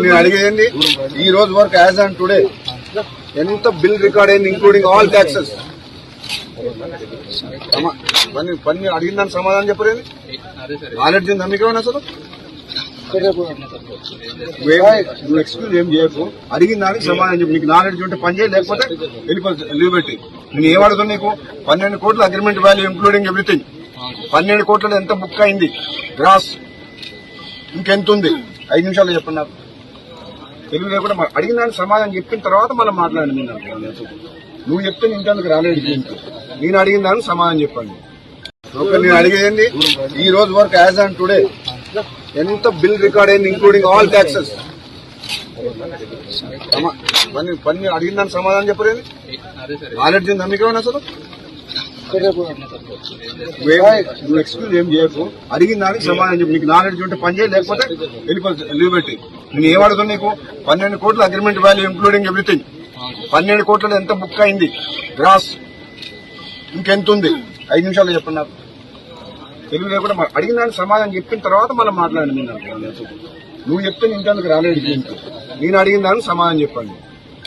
నేను అడిగేయండి ఈ రోజు వరకు యాజ్ ఆన్ టుడే ఎంత బిల్ రికార్డ్ అయింది ఇంక్లూడింగ్ ఆల్ ట్యాక్సెస్ పని అడిగిన దానికి సమాధానం చెప్పలేదు. నాలెడ్జ్ ఉందా మీకు ఏమన్నా అసలు? నువ్వు ఎక్స్క్యూజ్ ఏం చేయకు, అడిగిన దానికి సమాధానం చెప్పు. నీకు నాలెడ్జ్ ఉంటే పని చేయి, లేకపోతే లీవ్ పెట్టి. నేను ఏమడుగుతున్నా నీకు 12 కోట్ల అగ్రిమెంట్ వాల్యూ ఇంక్లూడింగ్ ఎవ్రీథింగ్. 12 కోట్లలో ఎంత బుక్ అయింది గ్రాస్, ఇంకెంత ఉంది? 5 నిమిషాలు చెప్పున్నారు. తెలుగు లేకుండా అడిగిన దానికి సమాధానం చెప్పిన తర్వాత మనం మాట్లాడండి. నువ్వు చెప్తే ఇంకెందుకు రాలేదు? నేను అడిగిన దానికి సమాధానం చెప్పండి. నేను అడిగేయండి ఈ రోజు వరకు యాజ్ ఆన్ టుడే ఎంత బిల్ రికార్డ్ అయింది ఇంక్లూడింగ్ ఆల్ ట్యాక్సెస్. పని అడిగిన దానికి సమాధానం చెప్పలేదు. నాలెడ్జ్ ఉందా మీకు ఏమన్నా అసలు? నువ్వు ఎక్స్క్యూజ్ ఏం చేయకు, అడిగిన దానికి సమాధానం చెప్పు. నీకు నాలెడ్జ్ ఉంటే పని చేయి, లేకపోతే లీవ్ పెట్టి. నేను ఏమడుగుతున్నా నీకు 12 కోట్ల అగ్రిమెంట్ వాల్యూ ఇంక్లూడింగ్ ఎవ్రీథింగ్. 12 కోట్లలో ఎంత బుక్ అయింది గ్రాస్, ఇంకెంత ఉంది? 5 నిమిషాలు చెప్పున్నారు. తెలుగు లేకుండా అడిగిన దానికి సమాధానం చెప్పిన తర్వాత మనం మాట్లాడండి. నువ్వు చెప్తే ఇంకెందుకు రాలేదు? నేను అడిగిన దానికి సమాధానం చెప్పండి.